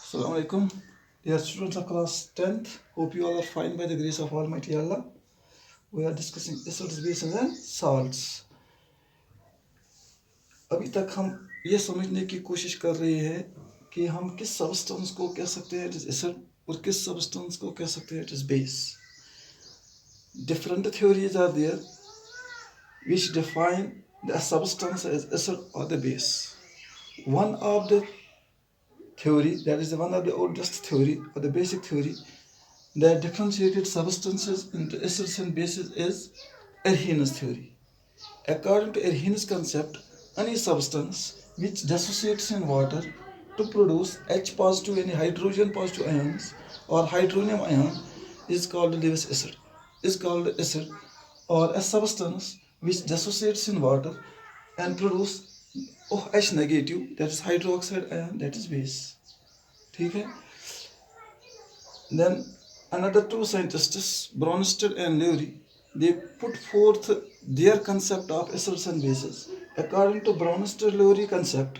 Assalamu alaikum, dear students of class 10th. Hope you all are fine by the grace of Almighty Allah. We are discussing acids, bases and salts. अभी तक हम ये समझने की कोशिश कर रहे हैं कि हम किस सब्सटेंस को कह सकते हैं इट इज एसिड और किस सब्सटेंस को कह सकते हैं it is base. Different theories are there which define the substance as acid or the base. One of the theory, that is one of the oldest theory or the basic theory that differentiated substances into acids and bases is Arrhenius theory. According to Arrhenius concept, any substance which dissociates in water to produce H positive and hydrogen positive ions or hydronium ion is called Lewis acid. Is called acid, or a substance which dissociates in water and produce OH negative, that is hydroxide ion, that is base. ठीक है. Then another two scientists, Bronsted and Lowry, they put forth their concept of acids and bases. According to Bronsted-Lowry concept,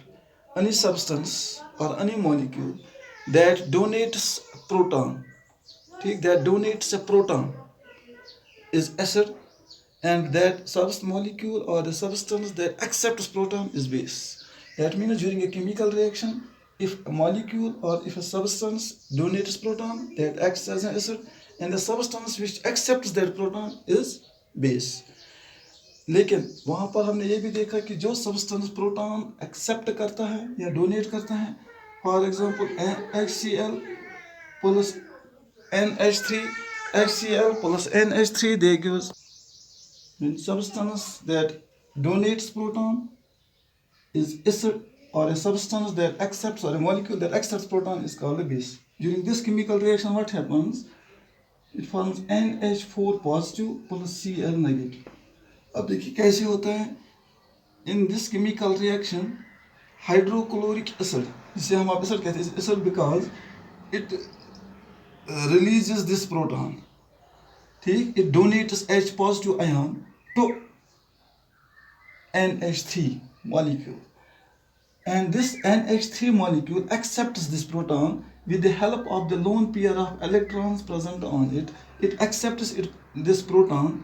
any substance or any molecule that donates a proton, that donates a proton is acid, and that molecule or the substance that accepts proton is base. That means during a chemical reaction, if a molecule or if a substance donates proton, that acts as an acid, and the substance which accepts that proton is base. लेकिन वहाँ पर हमने ये भी देखा कि जो substance proton accept करता है या डोनेट करता है, for example HCl plus NH3, HCl plus NH3, they gives substance that donates proton is acid, or a substance that accepts, or a molecule that accepts proton is called a base. During this chemical reaction, what happens? It forms NH4 positive plus Cl negative. अब देखिए कैसे होता है. In this chemical reaction, hydrochloric acid, जिसे हम आप acid कहते हैं, acid because it releases this proton. ठीक, it donates H positive ion to NH3 molecule, and this NH3 molecule accepts this proton with the help of the lone pair of electrons present on it. It accepts this proton,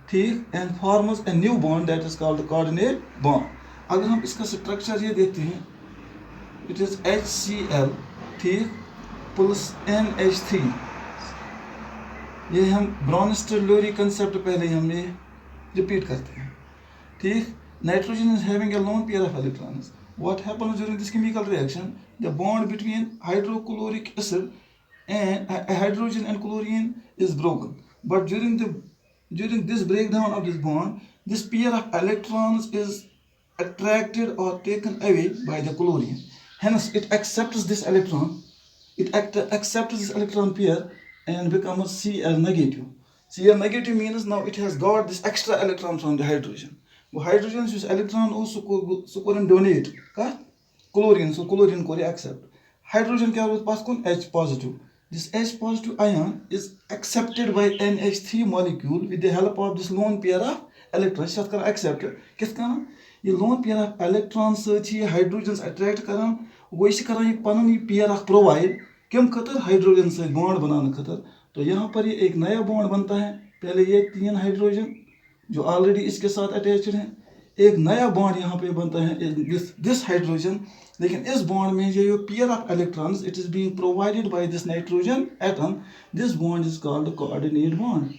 ठीक, and forms a new bond that is called the coordinate bond. अगर हम इसका structure ये देखते हैं, it is HCl, ठीक, plus NH3. ये हम Bronsted-Lowry concept पहले हम ये रिपीट करते हैं, ठीक. Nitrogen is having a lone pair of electrons. What happens during this chemical reaction? The bond between hydrochloric acid and hydrogen and chlorine is broken. But during this breakdown of this bond, this pair of electrons is attracted or taken away by the chlorine. Hence, it accepts this electron. It accepts this electron pair and becomes Cl negative. Cl negative means now it has got this extra electron from the hydrogen. वो hydrogen जो electron so कोरन donate का chlorine, so chlorine को accept. Hydrogen क्या रोज पास कौन H positive. This H positive ion is accepted by NH3 molecule with the help of this lone pair of electrons. शत कर accept किस का ये lone pair of electrons सच ये हाइड्रोजन अट्रैक्ट करन, वो इस करन ये पन ये pair of प्रोवाइड किम खतर हाइड्रोजन से बॉन्ड बनाने खतर. तो यहाँ पर ये एक नया बॉन्ड बनता है. पहले ये 3 हाइड्रोजन जो ऑलरेडी इसके साथ अटैच्ड है, एक नया बॉन्ड यहाँ पे बनता है दिस हाइड्रोजन. लेकिन इस बॉन्ड में जो pair of electrons it is being provided by this nitrogen atom. This bond is called coordinate bond.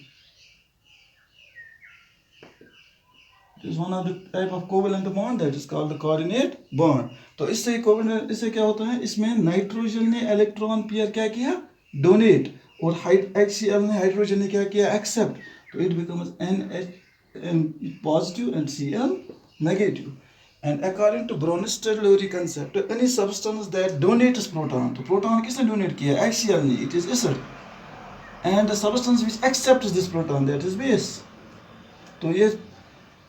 It is one of the type of covalent bond that is called the coordinate bond. तो इससे covalent, इससे क्या होता है, इसमें nitrogen ने electron pair क्या किया, डोनेट, और HCl ने हाइड्रोजन ने क्या किया, एक्सेप्ट. तो it becomes NH positive and Cl negative. And according to Bronsted-Lowry concept, any substance that donates proton, तो proton किसने donate किया, HCl ने, it is acid. And the substance which accepts this proton, that is base. तो ये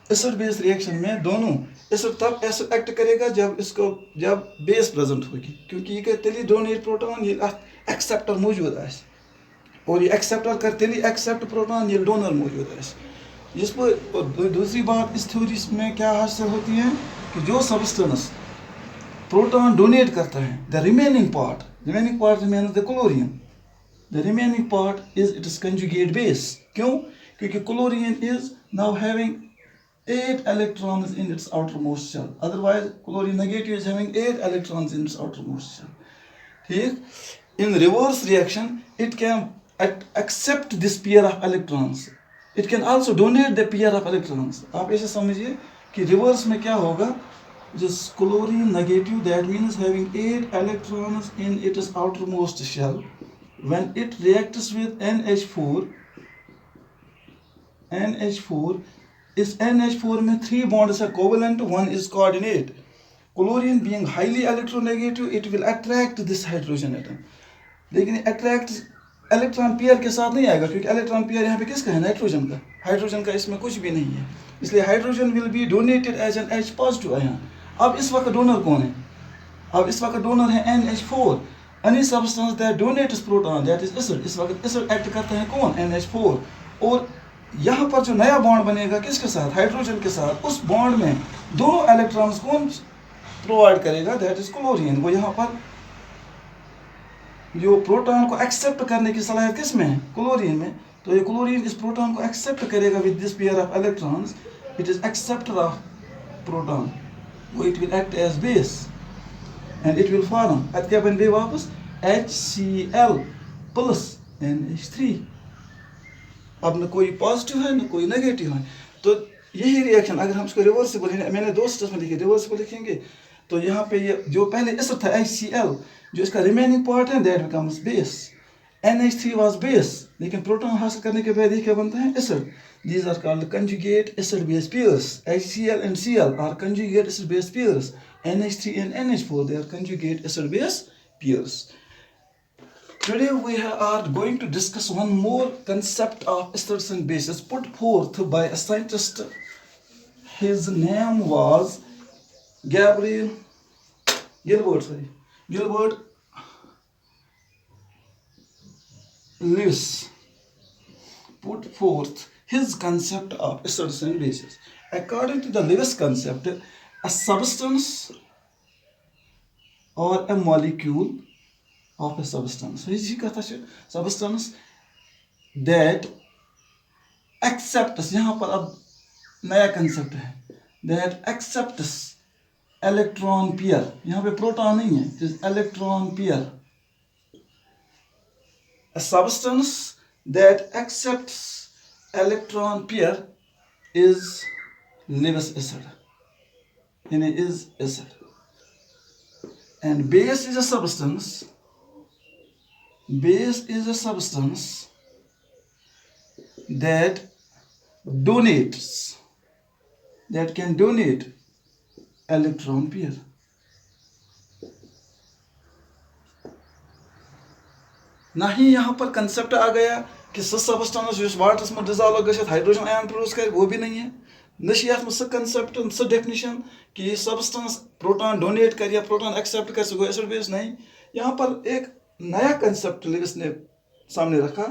acid base reaction में दोनों acid तब act करेगा जब base present होगी, क्योंकि ये तेली donate proton ये acceptor मौजूद है, और ये acceptor कर तेली accept proton ये donor मौजूद है. इस पर दूसरी बात इस थ्योरी में क्या हासिल होती है कि जो सब्सटेंस प्रोटॉन डोनेट करता है, the remaining part remains the chlorine, the remaining part is it's conjugate base. क्यों? क्योंकि chlorine is now having 8 electrons in its outermost shell. Otherwise, chlorine negative is having 8 electrons in its outermost shell. ठीक? In reverse reaction, it can accept this pair of electrons. It can also donate the pair of electrons. आप ऐसे समझिए कि reverse में क्या होगा? This chlorine negative, that means having 8 electrons in its outermost shell. When it reacts with NH4, इस NH4 में 3 bonds are covalent, 1 is coordinate. Chlorine being highly electronegative, it will attract this hydrogen atom. लेकिन attract electron pair के साथ नहीं आएगा, क्योंकि electron pair यहाँ पे किसका है? नाइट्रोजन का. हाइड्रोजन का इसमें कुछ भी नहीं है, इसलिए hydrogen will be donated as an H positive ion. अब इस वक्त डोनर कौन है? अब इस वक्त डोनर है NH4. Any substance that donates proton, that is acid. इस वक्त एसिड एक्ट करता है कौन? NH4. और यहाँ पर जो नया बॉन्ड बनेगा किसके साथ? हाइड्रोजन के साथ. उस बॉन्ड में दोनों इलेक्ट्रॉन्स कौन प्रोवाइड करेगा? That is chlorine. वो यहाँ पर जो प्रोटॉन को एक्सेप्ट करने की सलाहियत किस में है? क्लोरीन में. तो ये क्लोरीन इस प्रोटॉन को एक्सेप्ट करेगा with this pair of electrons. It is acceptor of proton. वो it will act as base and it will form. अब क्या बन गई वापस? HCl plus NH3. अब न कोई पॉजिटिव है न कोई नेगेटिव है. तो यही रिएक्शन अगर हम इसको रिवर्सिबल, मैंने 2 स्टेप्स में लिखे, रिवर्सिबल लिखेंगे तो यहाँ पे ये जो पहले एसिड था HCl, जो इसका रिमेनिंग पार्ट है that becomes base. NH3 was base, लेकिन प्रोटॉन हासिल करने के बाद ये क्या बनता है? Acid. These are called conjugate acid base pairs. HCl and Cl are conjugate acid base pairs. NH3 and NH4 they are conjugate acid base pairs. Today we are going to discuss one more concept of acids and bases put forth by a scientist. His name was Gilbert Lewis put forth his concept of acids and bases. According to the Lewis concept, a substance or a molecule of a substance. Substance that accepts, यहाँ पर अब नया concept है, that accepts electron pair. यहाँ पे proton नहीं है, it is electron pair. A substance that accepts electron pair is Lewis acid. And it is acid. And base is a substance. Base is a substance that donates, that can donate electron pair. नहीं यहाँ पर concept आ गया कि substance जो वाटरस में dissolve गए hydrogen ion produce करे, वो भी नहीं है. नश ये सह कंसेप्ट सह डेफिनेशन कि ये सब्सटेंस प्रोटॉन डोनेट कर या प्रोटॉन एक्सेप्ट कर, सो एसिड बेस नहीं. यहाँ पर एक नया कंसेप्ट लिविस ने सामने रखा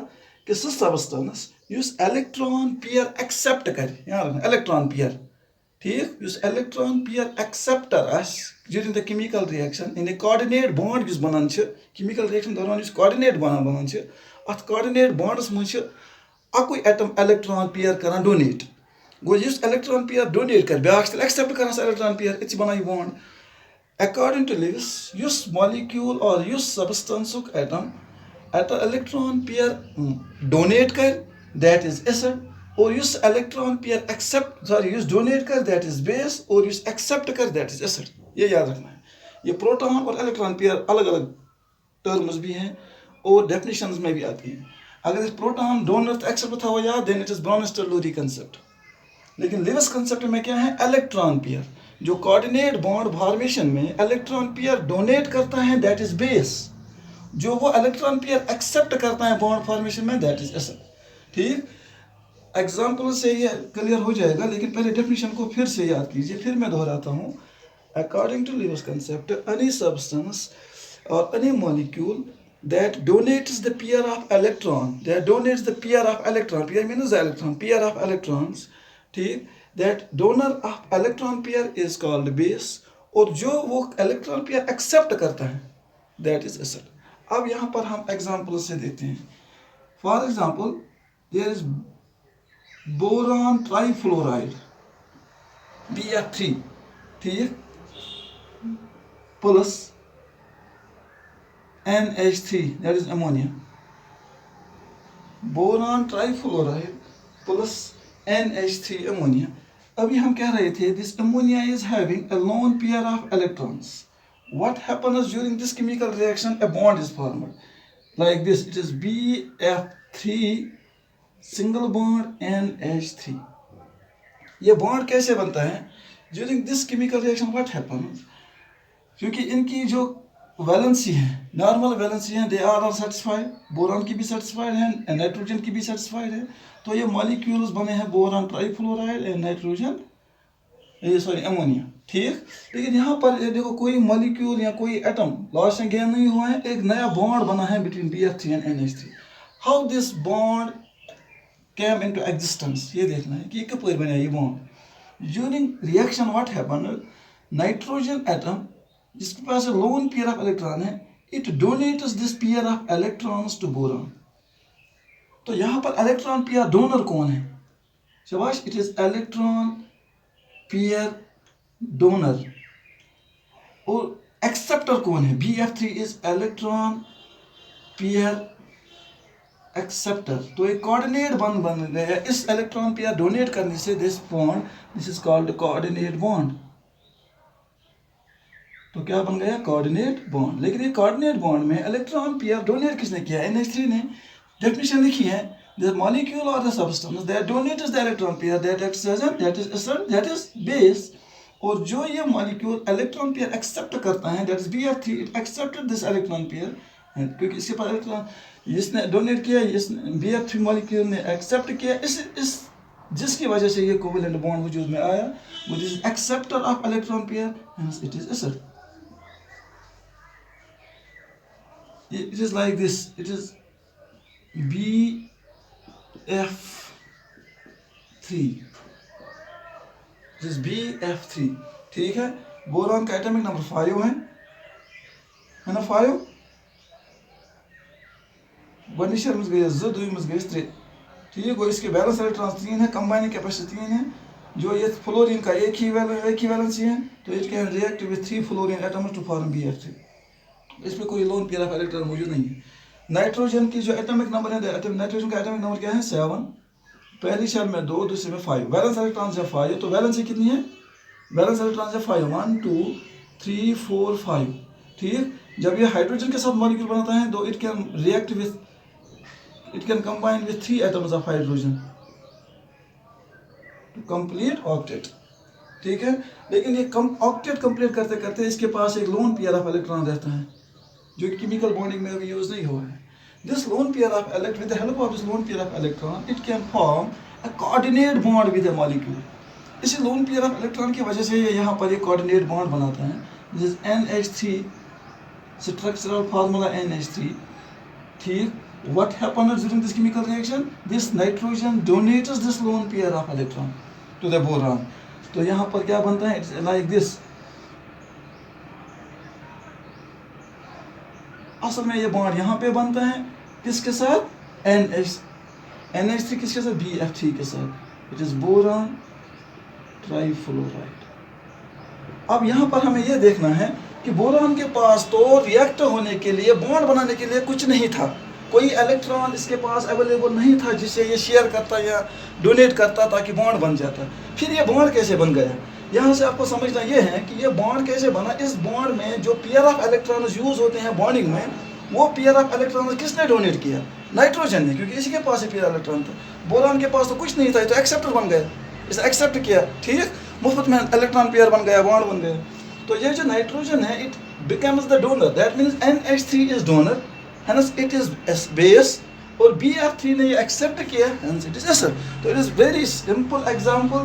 कि सह सब्सटेंस युस इलेक्ट्रॉन पेयर एक्सेप्ट कर, यहाँ रखना इलेक्ट्रॉन पेयर. ठीक, युस electron pair acceptor during the chemical reaction in a coordinate bond युस बनान केमिकल रिएक्शन दौरान युस कोऑर्डिनेट बॉन्ड बनान अत कोऑर्डिनेट बॉन्डस मज अकुई एटम इलेक्ट्रॉन पेयर करान डोनेट. गो युस इलेक्ट्रॉन पेयर डोनेट कर ब्याक एक्सेप्ट करान इलेक्ट्रॉन पेयर, इस बनाई बॉन्ड. According to Lewis, युस molecule और युस substance atom at electron pair donate कर, that is acid. और use electron pair accept, use donate कर, that is base. और युस accept कर, that is acid. ये याद रखना है. ये प्रोटॉन और इलेक्ट्रॉन पेयर अलग अलग टर्म्स भी हैं और डेफिनेशंस में भी आती हैं. अगर इस प्रोटॉन डोनर एक्सेप्ट था वो याद, देन इट इज ब्राउनिस्टर-लुरी कंसेप्ट. लेकिन लिविस कंसेप्ट में क्या है? Electron pair. जो कोऑर्डिनेट बॉन्ड फॉर्मेशन में इलेक्ट्रॉन पेयर डोनेट करता है, दैट इज बेस. जो वो इलेक्ट्रॉन पेयर एक्सेप्ट करता है बॉन्ड फॉर्मेशन में, दैट इज एसिड. ठीक, एग्जांपल से ये क्लियर हो जाएगा, लेकिन पहले डेफिनेशन को फिर से याद कीजिए. फिर मैं दोहराता हूँ. According to Lewis concept, any substance or any molecule that donates the pair of electron, pair means the electron, pair of electrons, ठीक, that donor of electron pair is called base. और जो वो इलेक्ट्रॉन पेयर एक्सेप्ट करता है that is acid. अब यहाँ पर हम एग्जाम्पल से देते हैं। For example there is boron trifluoride BF3, ठीक, plus NH3 that is ammonia. Boron trifluoride plus NH3 ammonia. अभी हम कह रहे थे this ammonia is having a lone pair of electrons. What happens during this chemical reaction? A bond is formed like this. It is BF3 single bond NH3. ये bond कैसे बनता है? During this chemical reaction what happens? क्योंकि इनकी जो valency है, normal valency है, they are satisfied, boron की भी सेटिस्फाइड है, नाइट्रोजन की भी सेटिस्फाइड है। तो ये मॉलिक्यूल्स बने हैं boron trifluoride and nitrogen ammonia, ठीक। लेकिन यहाँ पर देखो कोई मॉलिक्यूल या कोई एटम लास्ट में गेन नहीं हुआ है, एक नया बॉन्ड बना है between BF3 and NH3। How this bond came into existence, ये देखना है कि ये कब बना ये बॉन्ड। During reaction what happen, nitrogen atom जिसके पास लोन पेयर ऑफ इलेक्ट्रॉन है, it donates this pair of electrons to boron. तो यहाँ पर इलेक्ट्रॉन पेयर डोनर कौन है? शाबाश, it is electron pair donor. और एक्सेप्टर कौन है? BF3 is electron pair acceptor. तो एक कोऑर्डिनेट बॉन्ड बन गया इस इलेक्ट्रॉन पेयर डोनेट करने से। This bond, this is called coordinate bond. तो क्या बन गया? Coordinate bond. लेकिन ये कोऑर्डिनेट बॉन्ड में इलेक्ट्रॉन पेयर डोनेट किसने किया? NH3 ने। डेफिनेशन लिखी है, the molecule or the substance that donates the electron pair that acts as an, that is acid, that is base। और जो ये मॉलिक्यूल इलेक्ट्रॉन पेयर एक्सेप्ट करता है that is BF3, it accepted this electron pair, क्योंकि इसके पास electron, इसने donate किया, इस BF3 मॉलिक्यूल ने एक्सेप्ट किया, इस जिसकी वजह से ये कोवेलेंट बॉन्ड वजूद में आया, वो this acceptor of electron pair, hence it is acid। It is like this, it is BF3, this BF3, ठीक है। बोरॉन का एटॉमिक नंबर 5 है ना, 5। गोनिशर में गए 2, 2 में गए 3, ठीक है। इसके बैलेंस इलेक्ट्रॉन्स 3 है, कंबाइनिंग कैपेसिटी 3 है। जो ये फ्लोरीन का एक ही वैलेंसी है, तो it can react with 3 fluorine atoms to form BF3। इसमें कोई लोन पेयर ऑफ इलेक्ट्रॉन मौजूद नहीं है। नाइट्रोजन की जो एटॉमिक नंबर है, नाइट्रोजन का एटॉमिक नंबर क्या है? 7। पहली शेल में 2, दूसरे में 5। बैलेंस इलेक्ट्रॉन है 5, तो वैलेंसी कितनी है? बैलेंस इलेक्ट्रॉन है 5, 1 2 3 4 5, ठीक। जब ये हाइड्रोजन के साथ मॉलिक्यूल बनाता है तो it can react with, it can combine with 3 atoms of hydrogen to complete octet, ठीक है। लेकिन ये ऑक्टेट कंप्लीट करते करते इसके पास एक लोन पेयर ऑफ इलेक्ट्रॉन रहता है, जो केमिकल बॉन्डिंग में अभी यूज नहीं हुआ है। This lone pair of electron, with the help of this lone pair of electron, it can form a coordinate bond with a molecule। इसी lone pair of electron की वजह से ये यहाँ पर एक coordinate bond बनाता है। This is NH3, structural formula NH3, ठीक। What happens during this chemical reaction? This nitrogen donates this lone pair of electron to the boron। तो यहाँ पर क्या बनता है? It's like this। असल में ये बॉन्ड यहाँ पे बनता है किसके साथ? NH3 किसके साथ? BF3 के साथ। It is boron trifluoride. अब यहाँ पर हमें ये देखना है कि बोरॉन के पास तो रिएक्ट होने के लिए, बॉन्ड बनाने के लिए कुछ नहीं था, कोई इलेक्ट्रॉन इसके पास अवेलेबल नहीं था जिससे ये शेयर करता या डोनेट करता ताकि बॉन्ड बन जाता। फिर ये बॉन्ड कैसे बन गया? यहाँ से आपको समझना ये है कि ये बॉन्ड कैसे बना। इस बॉन्ड में जो पेयर ऑफ इलेक्ट्रॉन यूज होते हैं बॉन्डिंग में, वो पेयर ऑफ इलेक्ट्रॉन किसने डोनेट किया? नाइट्रोजन ने, क्योंकि इसी के पास पेयर इलेक्ट्रॉन था। बोरॉन के पास तो कुछ नहीं था, तो एक्सेप्टर बन गया, इसे एक्सेप्ट किया, ठीक, मुफ्त में इलेक्ट्रॉन पेयर बन गया, बॉन्ड बन गया। तो ये जो नाइट्रोजन है, it becomes the donor, that means NH3 is donor, hence it is base, और BF3 ने ये एक्सेप्ट किया, hence it is acid। तो it is very simple example,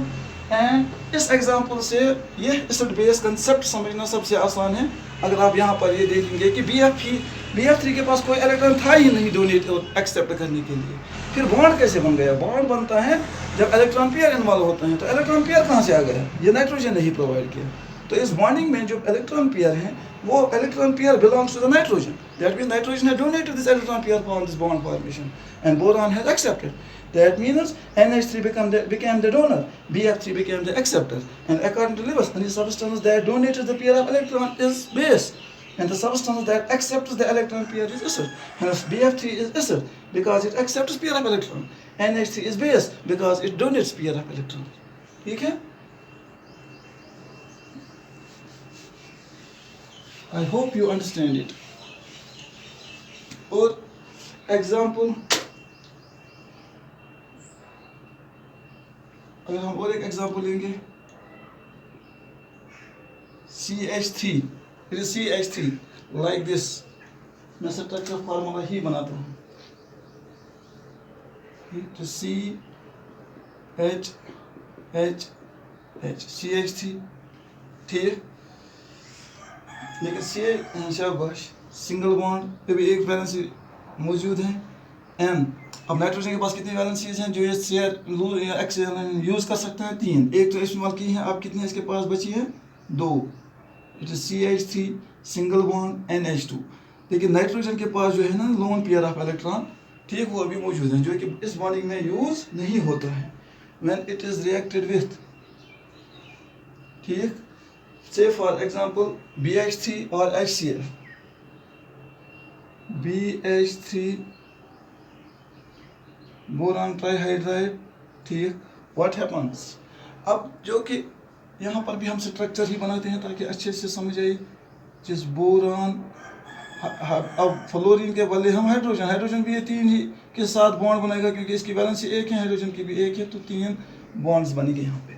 and इस एग्जाम्पल से ये एसिड बेस कंसेप्ट समझना सबसे आसान है। अगर आप यहाँ पर ये देखेंगे कि BF3 के पास कोई इलेक्ट्रॉन था ही नहीं डोनेट और एक्सेप्ट करने के लिए, फिर बॉन्ड कैसे बन गया? बॉन्ड बनता है जब इलेक्ट्रॉन पेयर इन्वॉल्व होते हैं। तो इलेक्ट्रॉन पेयर कहाँ से आ गया? ये नाइट्रोजन ने ही प्रोवाइड किया। तो इस बॉन्डिंग में जो इलेक्ट्रॉन पेयर हैं वो electron pair belongs to the nitrogen, that means nitrogen has donated this electron pair for this bond formation and boron has accepted. That means NH3 became the donor, BF3 became the acceptor. And according to Lewis, any substance that donates the pair of electron is base, and the substance that accepts the electron pair is acid. Hence BF3 is acid because it accepts pair of electron. NH3 is base because it donates pair of electron. ठीक है? I hope you understand it. और example, अगर हम और एक example लेंगे, CH3, it is CH3 like this. मैं structure formula ही बनाता हूँ, तो CH3 ठीक, लेकिन शाबाश सिंगल बॉन्ड अभी एक वैलेंसी मौजूद है N। अब नाइट्रोजन के पास कितनी वैलेंसीज हैं जो ये शेयर या एक्स यूज कर सकते हैं? 3, एक तो इस्तेमाल की है, अब कितनी इसके पास बची है? 2। It is CH3 single bond NH2। लेकिन नाइट्रोजन के पास जो है ना लोन पेयर ऑफ इलेक्ट्रॉन, ठीक, वो अभी मौजूद है जो कि इस बॉन्डिंग में यूज नहीं होता है। When it is reacted with, ठीक, से फॉर एग्जांपल BH3 और HCl, BH3 बोरान ट्राइहाइड्राइड, ठीक, व्हाट हैपन्स? अब जो कि यहाँ पर भी हम स्ट्रक्चर ही बनाते हैं ताकि अच्छे से समझ आए। जिस बोरान, अब फ्लोरीन के बदले हम हाइड्रोजन भी ये 3 ही के साथ बॉन्ड बनाएगा क्योंकि इसकी वैलेंसी 1 है, हाइड्रोजन की भी 1 है, तो 3 बॉन्ड्स बनेंगे यहाँ पे।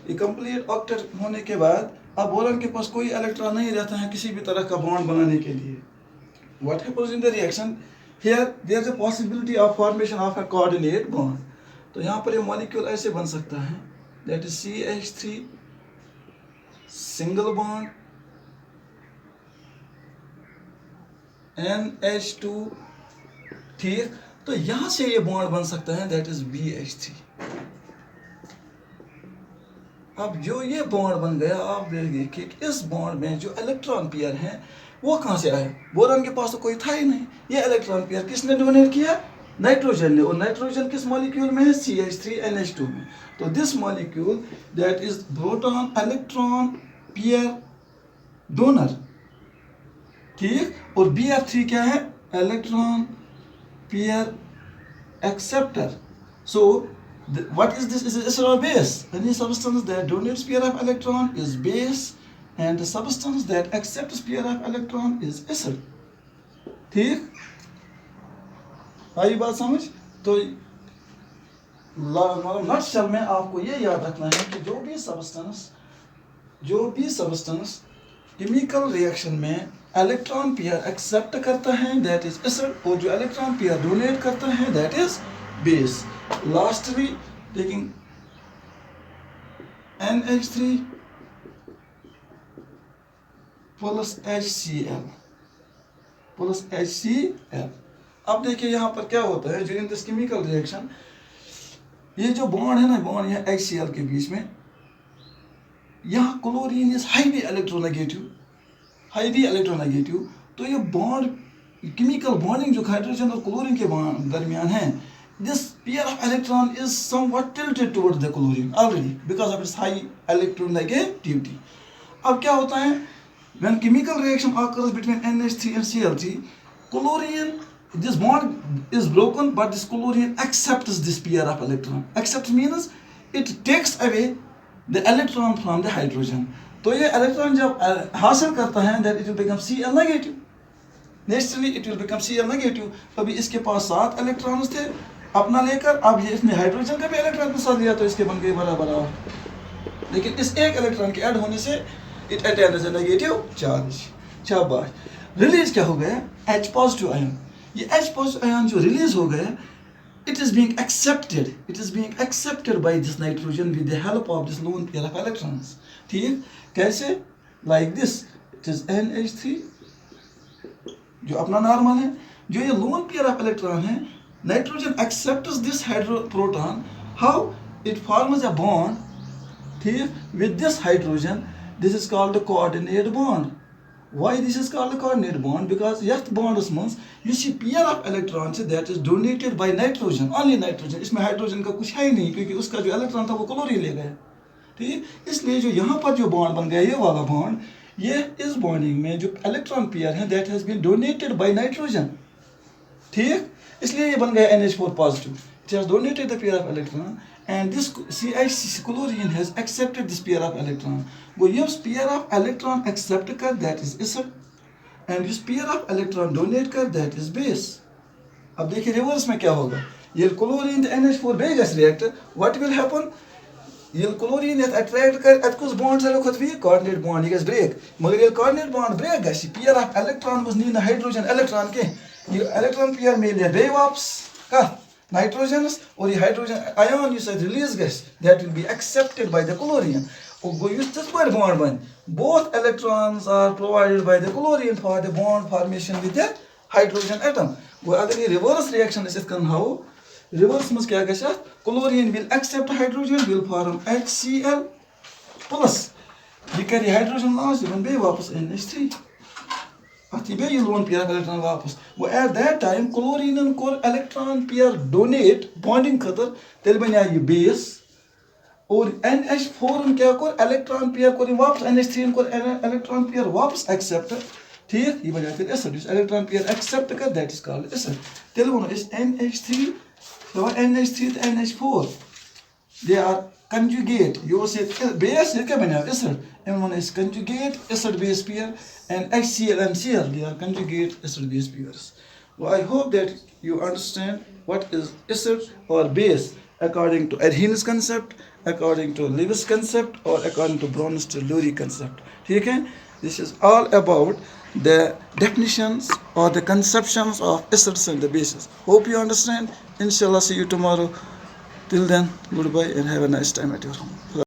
ये कंप्लीट ऑक्टेट होने के बाद अब बोरान के पास कोई इलेक्ट्रॉन नहीं रहता है किसी भी तरह का बॉन्ड बनाने के लिए। What happens in the reaction? Here there is a possibility of formation of a coordinate bond. तो यहाँ पर ये मॉलिक्यूल ऐसे बन सकता है, that is CH3 single bond NH2, ठीक, तो यहाँ से ये बॉन्ड बन सकता है, that is BH3। अब जो ये बॉन्ड बन गया, आप देखिए कि इस बॉन्ड में जो इलेक्ट्रॉन पेयर हैं वो कहाँ से आए? बोरान के पास तो कोई था ही नहीं। ये इलेक्ट्रॉन पेयर किसने डोनेट किया? नाइट्रोजन ने। और नाइट्रोजन किस मॉलिक्यूल में है? CH3NH2 में। तो this molecule that is proton electron pair donor, ठीक, और BF3 क्या है? Electron pair acceptor. So what is this? Is it a base? Any substance that donates pair of electron is base, and the substance that accepts pair of electron is acid। ठीक, आई बात समझ? तो nutshell में आपको ये याद रखना है कि जो भी सब्सटेंस केमिकल रिएक्शन में इलेक्ट्रॉन पेयर एक्सेप्ट करता है दैट इज एसिड, और जो इलेक्ट्रॉन पेयर डोनेट करता है that is base. Lastly taking NH3 plus HCl। अब देखिए यहाँ पर क्या होता है, जो इन दिस केमिकल रिएक्शन, ये जो बॉन्ड है ना, बॉन्ड है HCl के बीच में, यहाँ क्लोरीन इज हाईली इलेक्ट्रोनेगेटिव, तो ये बॉन्ड केमिकल बॉन्डिंग जो हाइड्रोजन और क्लोरीन के दरमियान है, this pair of electron is somewhat tilted towards the chlorine already because of its high electronegativity। अब क्या होता है, when chemical reaction occurs between NH3 and Cl3, chlorine, this bond is broken, but this chlorine accepts this pair of electron। Accept means it takes away the electron from the hydrogen। तो ये electron जब हासिल करता है that it will become Cl negative, naturally it will become Cl negative। अभी इसके पास 7 electrons थे अपना लेकर, अब ये इसने हाइड्रोजन का भी इलेक्ट्रॉन के साथ लिया तो इसके बन गए बराबर, लेकिन इस एक इलेक्ट्रॉन के ऐड होने से it attach A negative charge. शाबाश। रिलीज क्या हो गया? H positive ion. ये H पॉजिटिव आयन जो रिलीज हो गया, it is being accepted by this nitrogen with the help of this lone pair of electrons। ठीक, कैसे? like this, it is NH3 जो अपना नॉर्मल है, जो ये लोन पेयर ऑफ इलेक्ट्रॉन है, nitrogen accepts this proton, how it forms a bond, ठीक, with this hydrogen, This is called the coordinate bond. Why this is called the coordinate bond? Because yath bonds means you see pair of electrons that is donated by nitrogen, only nitrogen. इसमें hydrogen का कुछ है ही नहीं, क्योंकि उसका जो electron था वो क्लोरीन ले गया. ठीक, इसलिए जो यहाँ पर जो बॉन्ड बन गया, ये वाला बॉन्ड, ये इस बॉन्डिंग में जो इलेक्ट्रॉन पेयर है that has been donated by nitrogen. ठीक, इसलिए ये बन गया NH4 positive. It has donated the pair of electron and this CH chlorine has accepted this pair of electron. वो ये pair of electron accept कर that is acid and this pair of electron donate कर that is base. अब देखिए reverse में क्या होगा. ये chlorine तो NH4 base react, what will happen? ये chlorine attract कर at कुछ bond से लोग भी coordinate bond ये break, मगर ये coordinate bond break गया. pair of electron was नहीं ना hydrogen electron के ये electron pair में ले बे वापस का nitrogens और ये hydrogen ion you said release gas that will be accepted by the chlorine. और वो use this पर bond बन. Both electrons are provided by the chlorine for the bond formation with the hydrogen atom. वो अगर ये reverse reaction इसे करना हो, reverse में क्या गया? Chlorine will accept hydrogen will form HCl plus. ये कर hydrogen loss ये बन बे वापस NH3. अति बे ये लोन पेयर इलेक्ट्रॉन वापस. वो at that time chlorine को इलेक्ट्रॉन पेयर डोनेट बॉन्डिंग खतर तेल बना ये बेस और NH4 क्या को इलेक्ट्रॉन पेयर को वापस NH3 को इलेक्ट्रॉन पेयर वापस एक्सेप्ट. ठीक, ये बना फिर एसिड इलेक्ट्रॉन पेयर एक्सेप्ट कर दैट इज कॉल्ड एसिड. तेल बनो इस NH3 तो NH3 तो NH4 they are conjugate. You say base is क्या बना acid. M1 is conjugate acid base pair and HCl and Cl they are conjugate acid base pairs. Well, I hope that you understand what is acid or base according to Arrhenius concept, according to Lewis concept, or according to Bronsted-Lowry concept. ठीक है? This is all about the definitions or the conceptions of acids and the bases. Hope you understand. Inshallah, see you tomorrow. Till then, goodbye and have a nice time at your home.